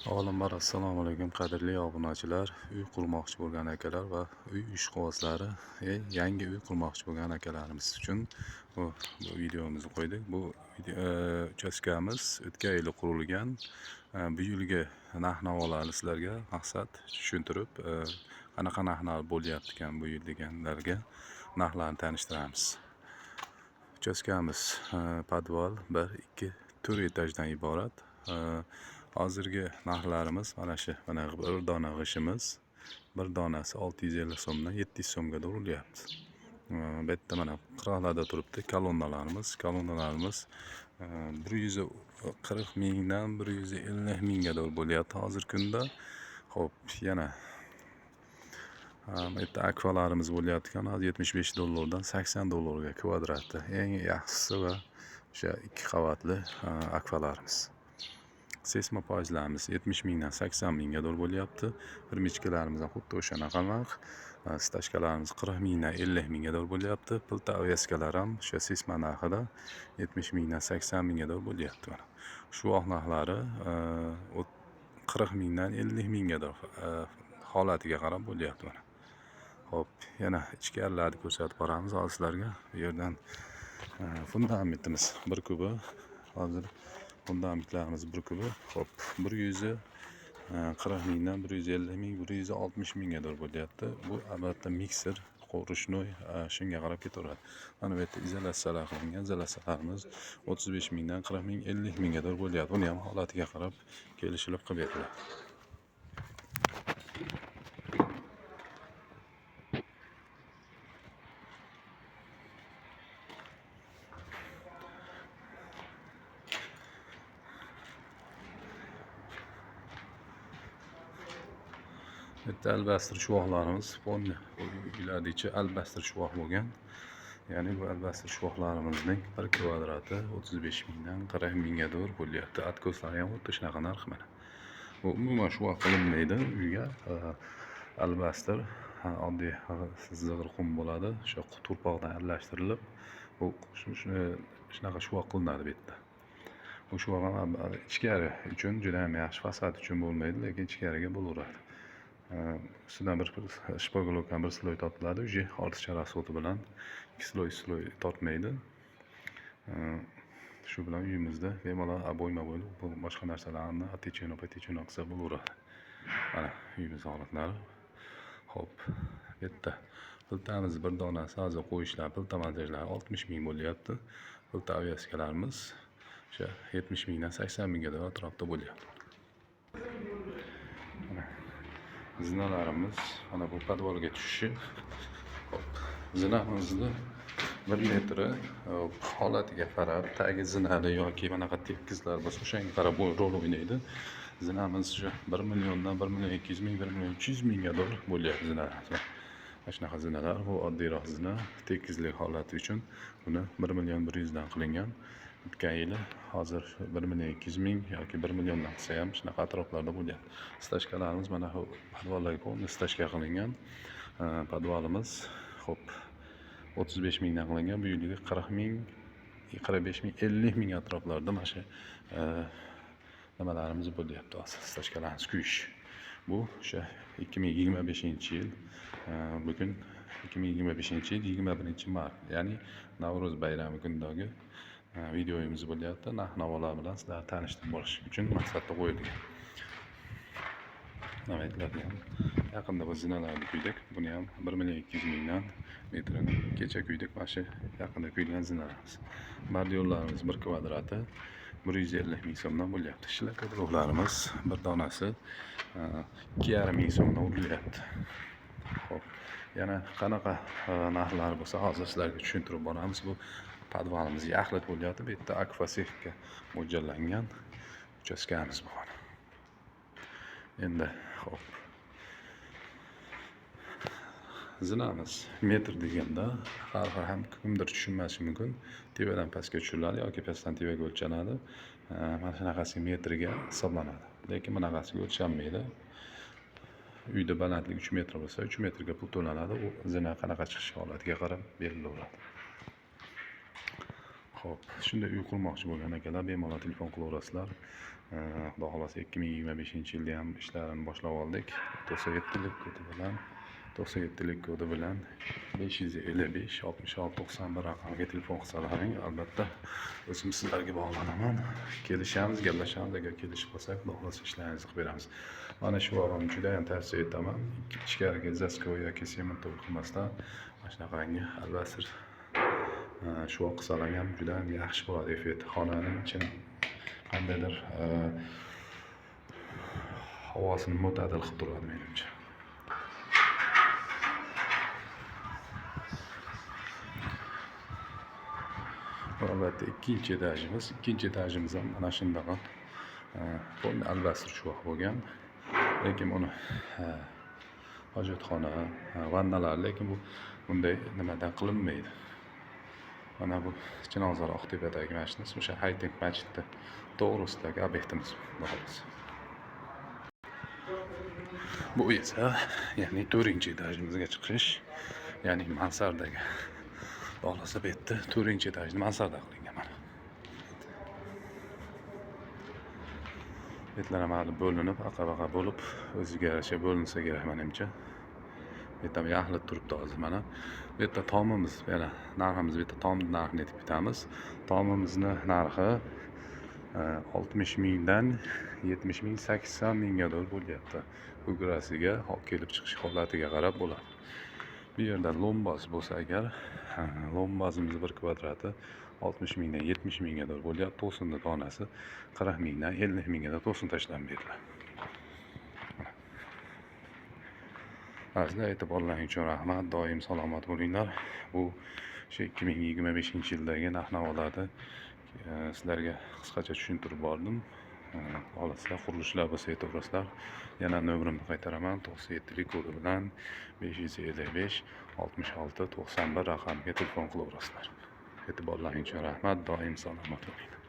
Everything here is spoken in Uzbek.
Avvalambor assalomu alaykum qadrli obunachilar, uy qurmoqchi bo'lgan akalar va uy ishqibozlari, yangi uy qurmoqchi bo'lgan akalarimiz uchun bu videomizni qo'ydik. Bu uchastkamiz o'tgan yili qurilgan. Bu yilgi narx-navolarni sizlarga maqsad tushuntirib, qanaqa narxlar bo'lyapti ekan bu yil deganlarga narxlarni tanishtiramiz. Uchastkamiz podval 1-2 4 etajdan iborat. Hozirgi narxlarimiz mana shu, mana bir dona g'ishimiz, bir donasi 650 so'mdan 700 so'mga urilyapti. Bu yerda mana qirg'oqlarda turibdi kolonnalarimiz. Kolonnalarimiz 140 mingdan 150 mingga bo'lyapti hozir kunda. Xo'p, yana bu yerda akvalarimiz bo'layotgan hozir 75 dollardan 80 dollarga kvadrati. Eng yaxshisi va o'sha 2 qavatli akvalarimiz. Sesma pojlarimiz 70 mingdan 80 mingga bo'lyapti. Firmichkalarimiz xuddi o'shanaqa narx. Stashkalarimiz 40 mingdan 50 mingga bo'lyapti. Pilta aveskalar ham o'sha sesma narxida 70 mingdan 80 mingga bo'lyapti. Mana shu narxlari 40 mingdan 50 mingga holatiga qarab bo'lyapti. Mana. Xo'p, yana ichkarilarni ko'rsatib boramiz hozir sizlarga. Bu yerdan fundamentimiz 1 kubi. Hozir fundamentlarimiz 1 kubi. Xo'p, 140 mingdan 150 ming, 160 mingga bo'lyapti. Bu albatta mikser, qo'rishnoy shunga qarab ketaveradi. Mana bu yerda izolyatsiyalar qilingan. Izolyatsiyalarimiz 35 mingdan 40 ming, 50 mingga bo'lyapti. Buni ham holatiga qarab kelishilib qilib beriladi. Bitta albastr shuvoqlarimiz fonni uylardagi albastr shuvoq bo'lgan. Ya'ni bu albastr shuvoqlarimizning 1 kvadrati 35 mingdan 40 mingga bo'lyapti. Atkoslari ham xuddi shunaqa narx mana. Bu umuman shuvoq qilinmaydi uyga. Albastr oddiy zig'ir qum bo'ladi. O'sha turpoqdan aralashtirilib, bu shunaqa shuvoq qilinadi bu yerda. Bu shuvoq ham ichkari uchun juda ham yaxshi, fasad uchun bo'lmaydi, lekin ichkariga bo'laveradi. Ustidan bir shpagolovka bir sloy tortiladi. Uje ortiqcha rasxoti bilan 2 sloy tortmaydi. Shu bilan uyimizda bemalol aboyma bo'lib, boshqa narsalarni atechino qilsa bo'laveradi. Mana uyimiz holatlari. Xo'p, bu yerda piltamiz bir donasi hozir qo'yishlar, pilta montajlari 60 ming bo'lyapti. Pilta aveskalarimiz o'sha 70 mingdan 80 mingga atrofda bo'lyapti. Zinalarimiz mana bu podvalga tushishi. Hop, zinamizni 1 metri holatiga qarab, tagi zinali yoki manaqa tekizlar bo'lsa, o'shanga qarab rol o'ynaydi. Zinamiz shu 1 milliondan 1 million 200 ming, 1 million 300 mingga bo'lyapti zinalar. Mana shunaqa zinalar, bu oddiyroq zina, tekizlik holati uchun buni 1 million 100 dan qilingan. O'tgan yili hozir 1 million 200 ming yoki 1 milliondan qilsa ham shunaqa atroflarda bo'lyapti. Stashkalarimiz mana bu podvallarga polni stashka qilingan. Podvalimiz xo'p 35 mingdan qilingan. Bu yilgi 40 ming, 45 ming, 50 ming atroflarida mana shu nimalarimiz bo'lyapti. Stashkalarimiz kuyish. Bu o'sha 2025-yil, bugun 2025-yil 21-mart, ya'ni Navro'z bayrami kunidagi videomiz bo'lyapti. Narx-navolar bilan sizlarni tanishtirib borish uchun maqsadda qo'yilgan. Namaytlarni ham yaqinda biz zinalarni kuydik. Buni ham 1 million 200 mingdan metrini kecha kuydik. Mana shu yaqinda kuygan zinalarimiz. Bardyorlarimiz 1 kvadrati 150 ming so'mdan bo'lyapti. Shlaka guruhlarimiz bir donasi 2,5 ming so'mdan urilyapti. Xo'p, yana qanaqa narxlar bo'lsa hozir sizlarga tushuntirib boramiz. Bu podvalimiz yaxlit bo'lyapti. Bu yerda akvasefga mo'ljallangan uchastkamiz bu. Endi xo'p, zinamiz metr deganda har xil ham kimdir tushunmashi mumkin. Tevadan pastga tushiriladi yoki pastdan tevaga o'lchanadi. Mana shunaqasi metrga hisoblanadi. Lekin bunaqasiga o'lchanmaydi. Uyda balandlik 3 metr bo'lsa, 3 metrga pul to'lanadi. U zina qanaqa chiqishi holatiga qarab berilaveradi. Xo'p, shunday uy qurmoqchi bo'lgan akalar bemalol telefon qilaverasizlar. Xudo xohlasa 2025-yilda ham ishlarni boshlab oldik. 97lik kodi bilan 97lik kodi bilan 555 66 91 raqamiga telefon qilsalaring, albatta o'zim sizlarga bog'lanaman. Kelishamiz, gaplashamiz. Agar kelishib qolsak, xudo xohlasa ishlaringizni qilib beramiz. Mana shu vagon juda ham tavsiya etaman. Ichkariga zaskoy yoki sement qilmasdan mana shunaqangi albasir shu qilsalar ham juda ham yaxshi bo'ladi effekt. Xonaning ichini qandaydir havosini mo'tadil qilib turadi menimcha. Albatta ikkinchi etajimiz ham mana shundaqa albasir shuvoq bo'lgan. Lekin buni hojatxona, vannalar, lekin bu bunday nimadan qilinmaydi. Mana bu Chinozor Oqtepadagi mashinamiz, o'sha Haytek masjidda to'g'risidagi obyektimiz bo'ladi. Bu esa ya'ni 4-etajimizga chiqish, ya'ni mansardaga. Xohlasa bu yerda 4-etajni mansarda qilingan mana. Betlar ham bo'linib, aqabaqa bo'lib, o'ziga yarasha bo'linsa kerak menimcha. Bu yerda yaxlit turibdi hozir mana. Bu yerda tomimiz, yana narximiz, bu yerda tomni narxini aytib ketamiz. Tomimizni narxi 60 mingdan 70 ming, 80 mingga qadar bo'lyapti. Ugrasiga, kelib chiqish holatiga qarab bo'ladi. Bu yerda lombas bo'lsa agar, lombasimiz 1 kvadrati 60 mingdan 70 mingga qadar bo'lyapti. To'sinni donasi 40 mingdan 50 mingga qadar to'sin tashlab beriladi. Azizlar, e'tiborlaringiz uchun rahmat. Doim salomat bo'linglar. Bu 2025-yildagi narx-navolarni sizlarga qisqacha tushuntirib bordim. Xohlasa qurilishlar bo'lsa e'tiborlasizlar. Yana nomerimni qaytaraman. 97lik kodi bilan 555 66 91 raqamiga telefon qilaverasizlar. E'tiborlaringiz uchun rahmat. Doim salomat bo'ling.